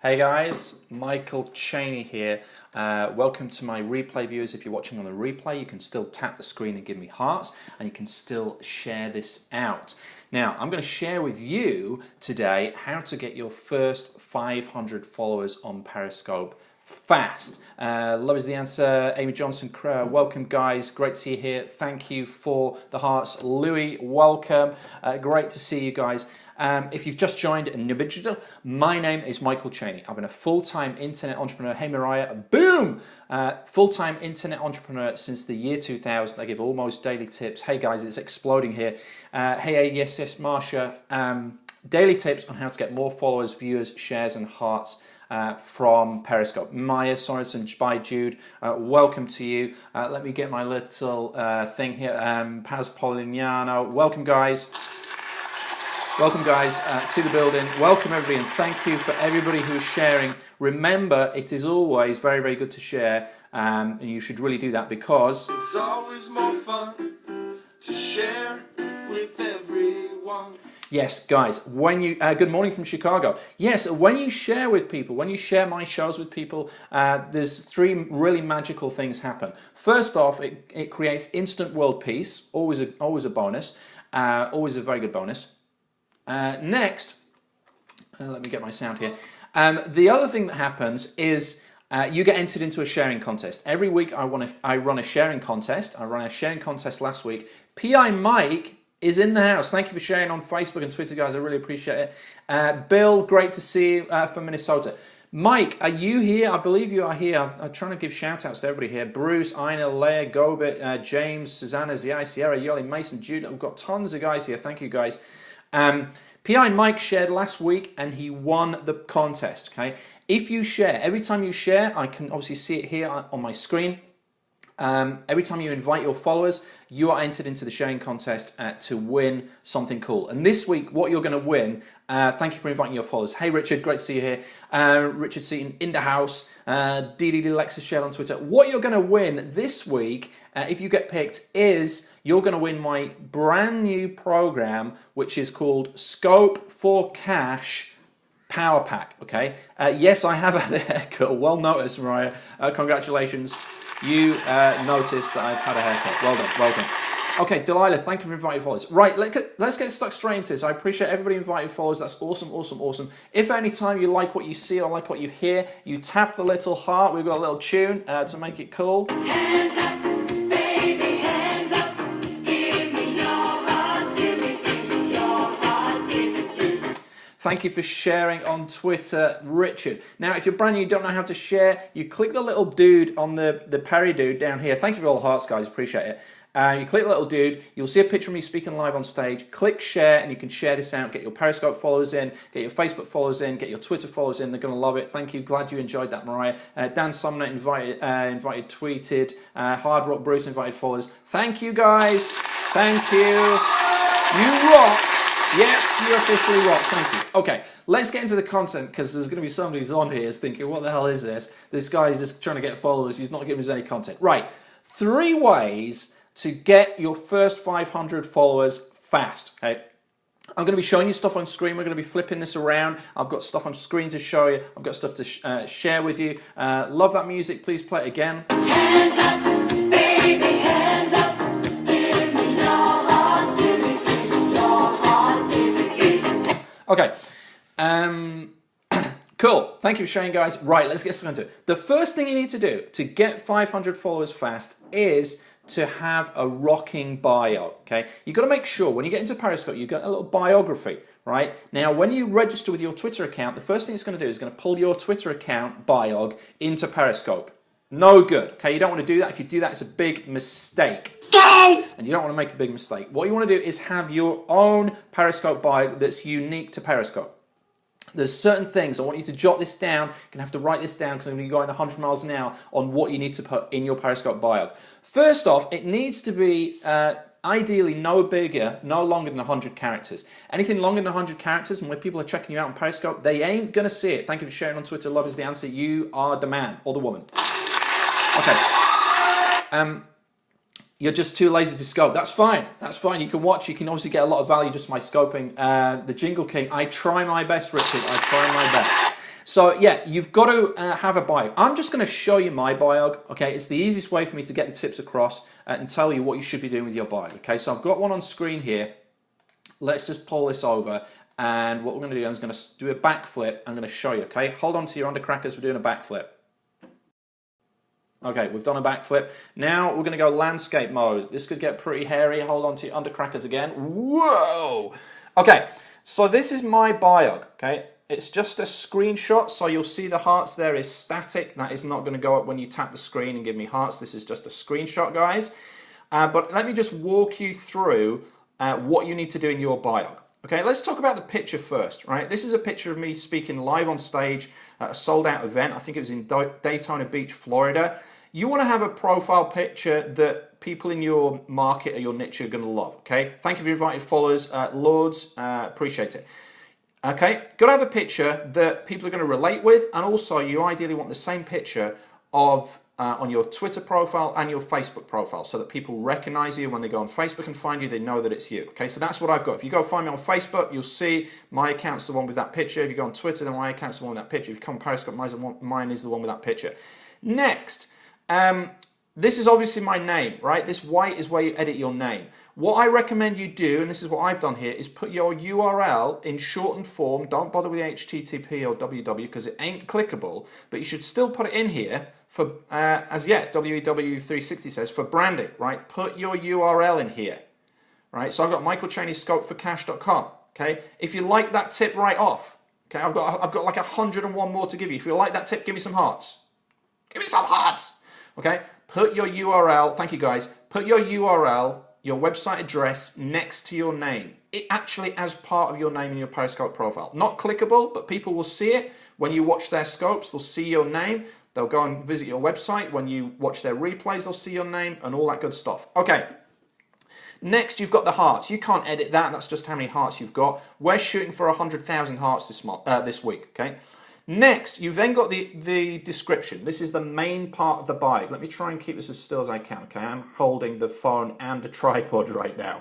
Hey guys, Michael Cheney here. Welcome to my replay viewers. If you're watching on the replay, you can still tap the screen and give me hearts, and you can still share this out. Now, I'm going to share with you today how to get your first 500 followers on Periscope fast. Love is the answer. Amy Johnson, welcome guys. Great to see you here. Thank you for the hearts. Louis, welcome. Great to see you guys. If you've just joined Individual, my name is Michael Cheney. I've been a full-time internet entrepreneur. Hey Mariah, boom! Full-time internet entrepreneur since the year 2000. I give almost daily tips. Hey guys, it's exploding here. Hey, yes, Marsha. Daily tips on how to get more followers, viewers, shares, and hearts from Periscope. Maya Sorensen by Jude, welcome to you. Let me get my little thing here. Paz Polignano, welcome guys. Welcome guys to the building. Welcome everybody, and thank you for everybody who's sharing. Remember, it is always very, very good to share, and you should really do that because it's always more fun to share with everyone. Yes, guys, when you, good morning from Chicago. Yes, when you share with people, when you share my shows with people, there's three really magical things happen. First off, it creates instant world peace, always a bonus, always a very good bonus. Next, let me get my sound here. The other thing that happens is you get entered into a sharing contest. Every week I run a sharing contest. I ran a sharing contest last week. PI Mike is in the house. Thank you for sharing on Facebook and Twitter, guys. I really appreciate it. Bill, great to see you from Minnesota. Mike, are you here? I believe you are here. I'm trying to give shout outs to everybody here. Bruce, Ina, Leah, Gobit, James, Susanna, Zia, Sierra, Yoli, Mason, Jude. We've got tons of guys here. Thank you, guys. PI Mike shared last week and he won the contest. Okay, if you share, every time you share, I can obviously see it here on my screen. Every time you invite your followers, you are entered into the sharing contest to win something cool. And this week, what you're going to win, thank you for inviting your followers. Hey Richard, great to see you here. Richard Seaton in the house. DDD Lexus shared on Twitter. What you're going to win this week, if you get picked, is you're going to win my brand new program, which is called Scope for Cash Power Pack. Okay. Yes, I have had a haircut. Well noticed, Mariah. Congratulations. You noticed that I've had a haircut. Well done, well done. Okay, Delilah, thank you for inviting followers. Right, let's get stuck straight into this. I appreciate everybody inviting followers. That's awesome, awesome, awesome. If at any time you like what you see or like what you hear, you tap the little heart. We've got a little tune to make it cool. Hands up, baby, hands up. Give me your heart, give me your heart, give me. Thank you for sharing on Twitter, Richard. Now, if you're brand new, you don't know how to share, you click the little dude on the Perry dude down here. Thank you for all the hearts, guys. Appreciate it. You click the little dude, you'll see a picture of me speaking live on stage. Click share, and you can share this out. Get your Periscope followers in, get your Facebook followers in, get your Twitter followers in. They're going to love it. Thank you. Glad you enjoyed that, Mariah. Dan Sumner invited, tweeted. Hard Rock Bruce invited followers. Thank you, guys. Thank you. You rock. Yes, you officially rock. Thank you. Okay, let's get into the content because there's going to be somebody who's on here is thinking, what the hell is this? This guy's just trying to get followers. He's not giving us any content. Right, 3 ways to get your first 500 followers fast. Okay, I'm going to be showing you stuff on screen. We're going to be flipping this around. I've got stuff on screen to show you. I've got stuff to share with you. Love that music. Please play it again. Hands up, baby, hands up. Give me your heart, give me your heart, give me. Okay. Cool. Thank you for sharing, guys. Right, let's get started. The first thing you need to do to get 500 followers fast is to have a rocking bio, okay? You've got to make sure when you get into Periscope, you've got a little biography, right? Now, when you register with your Twitter account, the first thing it's going to do is going to pull your Twitter account biog into Periscope. No good, okay? You don't want to do that. If you do that, it's a big mistake. And you don't want to make a big mistake. What you want to do is have your own Periscope bio that's unique to Periscope. There's certain things, I want you to jot this down. You're going to have to write this down because I'm going to be going 100 miles an hour on what you need to put in your Periscope bio. First off, it needs to be ideally no longer than 100 characters. Anything longer than 100 characters, and when people are checking you out on Periscope, they ain't going to see it. Thank you for sharing on Twitter. Love is the answer. You are the man or the woman. Okay. You're just too lazy to scope. That's fine. That's fine. You can watch. You can obviously get a lot of value just by scoping. The Jingle King. I try my best, Richard. I try my best. So yeah, you've got to have a bio. I'm just going to show you my bio. Okay, it's the easiest way for me to get the tips across and tell you what you should be doing with your bio. Okay, so I've got one on screen here. Let's just pull this over, and what we're going to do is going to do a backflip. I'm going to show you. Okay, hold on to your undercrackers. We're doing a backflip. Okay, we've done a backflip. Now we're going to go landscape mode. This could get pretty hairy. Hold on to your undercrackers again. Whoa! Okay, so this is my bio. Okay, it's just a screenshot, so you'll see the hearts there is static. That is not going to go up when you tap the screen and give me hearts. This is just a screenshot, guys. But let me just walk you through what you need to do in your bio. Okay, let's talk about the picture first, right? This is a picture of me speaking live on stage at a sold-out event. I think it was in Daytona Beach, Florida. You want to have a profile picture that people in your market or your niche are going to love, okay? Thank you for inviting followers, Lords, appreciate it. Okay, got to have a picture that people are going to relate with, and also you ideally want the same picture of on your Twitter profile and your Facebook profile so that people recognize you when they go on Facebook and find you, they know that it's you. Okay, so that's what I've got. If you go find me on Facebook, you'll see my account's the one with that picture. If you go on Twitter, then my account's the one with that picture. If you come on Periscope, mine is the one with that picture. Next, this is obviously my name, right? This white is where you edit your name. What I recommend you do, and this is what I've done here, is put your URL in shortened form. Don't bother with HTTP or www because it ain't clickable, but you should still put it in here for, as yet, WEW360 says, for branding, right? Put your URL in here, right? So I've got Michael Cheney scopeforcash.com, okay? If you like that tip right off, okay, I've got like 101 more to give you. If you like that tip, give me some hearts. Give me some hearts, okay? Put your URL, thank you guys, put your URL, your website address next to your name. It actually as part of your name in your Periscope profile. Not clickable, but people will see it. When you watch their scopes, they'll see your name. They'll go and visit your website. When you watch their replays, they'll see your name and all that good stuff. Okay. Next, you've got the hearts. You can't edit that. That's just how many hearts you've got. We're shooting for 100,000 hearts this week, okay? Next, you've then got the description. This is the main part of the bio. Let me try and keep this as still as I can, okay? I'm holding the phone and a tripod right now.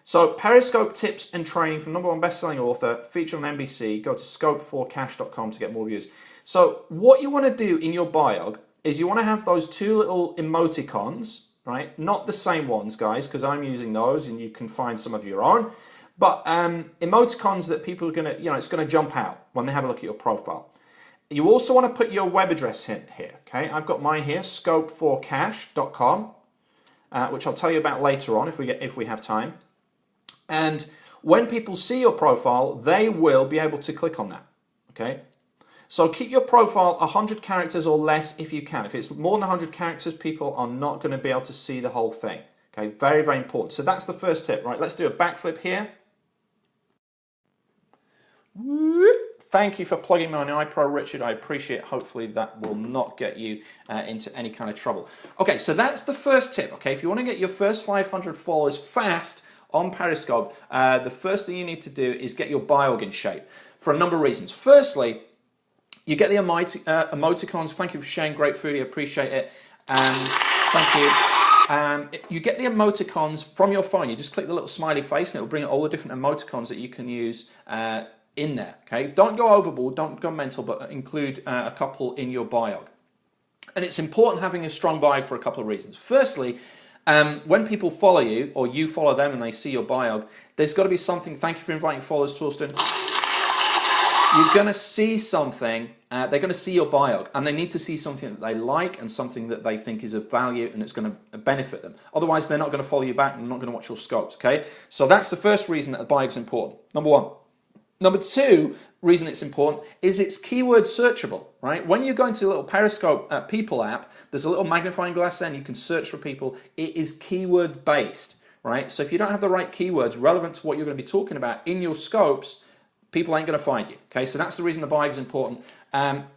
So, Periscope tips and training from #1 best-selling author, featured on NBC. Go to scopeforcash.com to get more views. So, what you want to do in your bio is you want to have those two little emoticons, right? Not the same ones, guys, because I'm using those and you can find some of your own. But emoticons that people are going to, it's going to jump out when they have a look at your profile. You also want to put your web address in here, okay? I've got mine here, scopeforcash.com, which I'll tell you about later on if we have time. And when people see your profile, they will be able to click on that, okay? So keep your profile 100 characters or less if you can. If it's more than 100 characters, people are not going to be able to see the whole thing. Okay, very, very important. So that's the first tip, right? Let's do a backflip here. Thank you for plugging me on iPro, Richard. I appreciate it. Hopefully that will not get you into any kind of trouble. Okay, so that's the first tip, okay? If you want to get your first 500 followers fast on Periscope, the first thing you need to do is get your bio in shape for a number of reasons. Firstly, you get the emoticons. Thank you for sharing great food. I appreciate it. Thank you. You get the emoticons from your phone. You just click the little smiley face and it will bring all the different emoticons that you can use in there. Okay, don't go overboard, don't go mental, but include a couple in your bio. And it's important having a strong bio for a couple of reasons. Firstly, when people follow you or you follow them and they see your bio, there's got to be something. Thank you for inviting followers, Torsten. You're going to see something, they're going to see your bio, and they need to see something that they like and something that they think is of value and it's going to benefit them. Otherwise, they're not going to follow you back and they're not going to watch your scopes, okay? So that's the first reason that the bio is important, number one. Number two reason it's important is it's keyword searchable, right? When you go into a little Periscope People app, there's a little magnifying glass there and you can search for people. It is keyword based, right? So if you don't have the right keywords relevant to what you're going to be talking about in your scopes, people ain't going to find you, okay? So that's the reason the bio is important.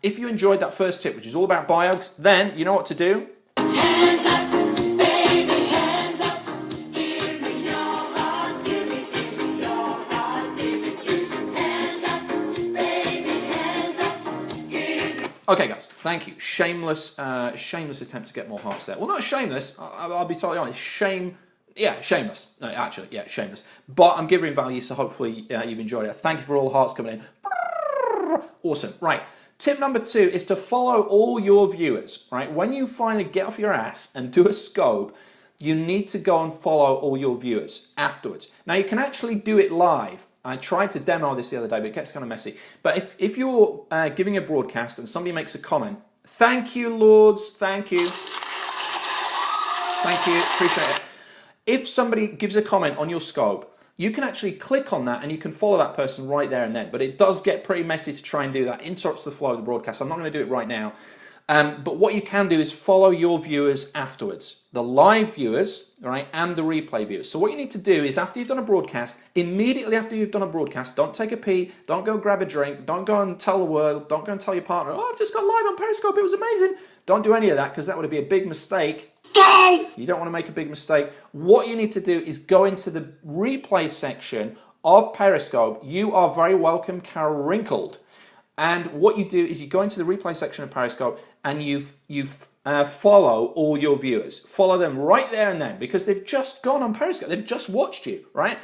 If you enjoyed that first tip, which is all about bios, then you know what to do. Hands up, baby, hands up. Give me your heart, give me your heart, give me hands up, baby, hands up. Give me. Okay, guys, thank you. Shameless attempt to get more hearts there. Well, not shameless. I'll be totally honest. Shameless. No, actually, shameless. But I'm giving value, so hopefully you've enjoyed it. Thank you for all the hearts coming in. Awesome. Right. Tip number 2 is to follow all your viewers, right? When you finally get off your ass and do a scope, you need to go and follow all your viewers afterwards. Now, you can actually do it live. I tried to demo this the other day, but it gets kind of messy. But if you're giving a broadcast and somebody makes a comment, thank you, Lords, thank you. Thank you, appreciate it. If somebody gives a comment on your scope, you can actually click on that and you can follow that person right there and then. But it does get pretty messy to try and do that. It interrupts the flow of the broadcast. I'm not going to do it right now. But what you can do is follow your viewers afterwards. The live viewers, right, and the replay viewers. So what you need to do is after you've done a broadcast, immediately after you've done a broadcast, don't take a pee, don't go grab a drink, don't go and tell the world, don't go and tell your partner, oh, I've just got live on Periscope, it was amazing. Don't do any of that because that would be a big mistake. You don't want to make a big mistake. What you need to do is go into the replay section of Periscope. You are very welcome, Carol Wrinkled. And what you do is you go into the replay section of Periscope and you follow all your viewers. Follow them right there and then because they've just gone on Periscope. They've just watched you, right?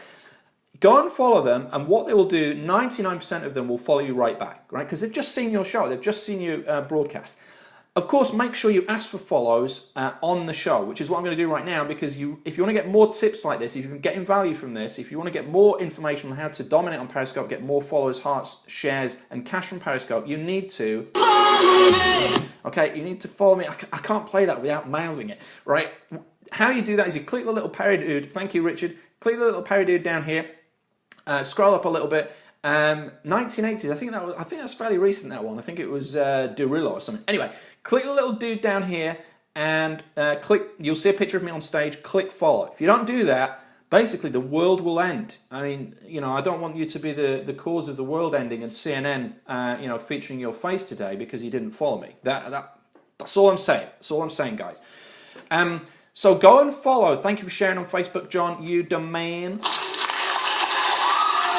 Go and follow them, and what they will do, 99% of them will follow you right back, right? Because they've just seen your show. They've just seen you broadcast. Of course, make sure you ask for follows on the show, which is what I'm going to do right now, because if you want to get more tips like this, if you're getting value from this, if you want to get more information on how to dominate on Periscope, get more followers, hearts, shares, and cash from Periscope, you need to follow me. Okay, you need to follow me. I can't play that without mouthing it, right? How you do that is you click the little Perry dude. Thank you, Richard. Click the little Perry dude down here. Scroll up a little bit. 1980s. I think that's fairly recent. That one. I think it was Derillo or something. Anyway. Click the little dude down here and click, you'll see a picture of me on stage, click follow. If you don't do that, basically the world will end. I mean, you know, I don't want you to be the cause of the world ending and CNN, you know, featuring your face today because you didn't follow me. That's all I'm saying. That's all I'm saying, guys. So go and follow. Thank you for sharing on Facebook, John. You the man.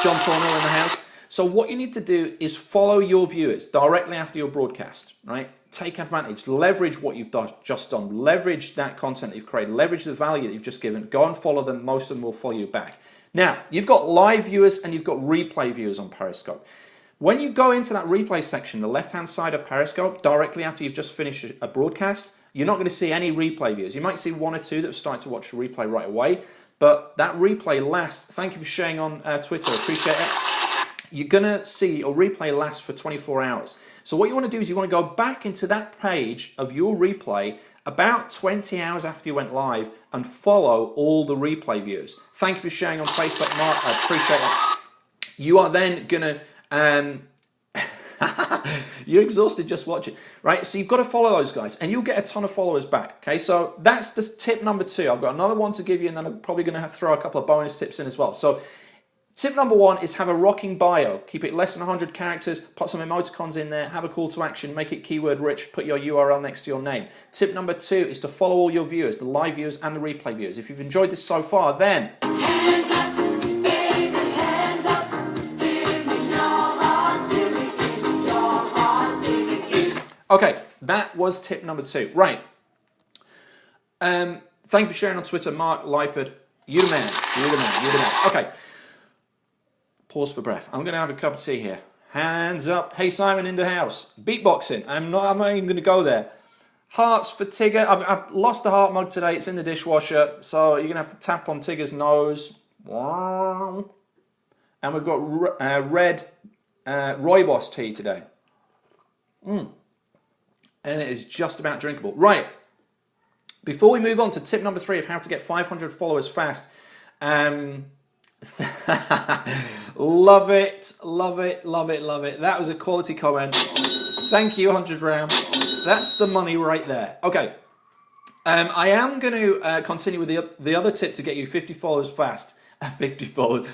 John Thornhill in the house. So what you need to do is follow your viewers directly after your broadcast, right? Take advantage, leverage what you've just done, leverage that content that you've created, leverage the value that you've just given, go and follow them, most of them will follow you back. Now, you've got live viewers and you've got replay viewers on Periscope. When you go into that replay section, the left-hand side of Periscope, directly after you've just finished a broadcast, you're not going to see any replay viewers. You might see one or two that have started to watch the replay right away, but that replay lasts, thank you for sharing on Twitter, appreciate it. You're going to see a replay lasts for 24 hours. So what you want to do is you want to go back into that page of your replay about 20 hours after you went live and follow all the replay viewers. Thank you for sharing on Facebook, Mark. I appreciate it. You are then going to... You're exhausted just watching, right? So you've got to follow those guys and you'll get a ton of followers back, okay? So that's the tip number 2. I've got another one to give you and then I'm probably going to throw a couple of bonus tips in as well. So tip number 1 is have a rocking bio. Keep it less than 100 characters, put some emoticons in there, have a call to action, make it keyword rich, put your URL next to your name. Tip number 2 is to follow all your viewers, the live viewers and the replay viewers. If you've enjoyed this so far, then... Hands up, baby, hands up. Give me your heart, give me your heart, give me. Okay, that was tip number 2. Right. Thank you for sharing on Twitter, Mark Lyford. You the man, you the man, you the man. Okay. Pause for breath. I'm going to have a cup of tea here. Hands up. Hey, Simon in the house. Beatboxing. I'm not even going to go there. Hearts for Tigger. I've lost the heart mug today. It's in the dishwasher. So you're going to have to tap on Tigger's nose. And we've got red rooibos tea today. And it is just about drinkable. Right. Before we move on to tip number 3 of how to get 500 followers fast. Love it, love it, love it, love it. That was a quality comment. Thank you, 100 round. That's the money right there. Okay, I am going to continue with the other tip to get you 50 followers fast. 50 followers.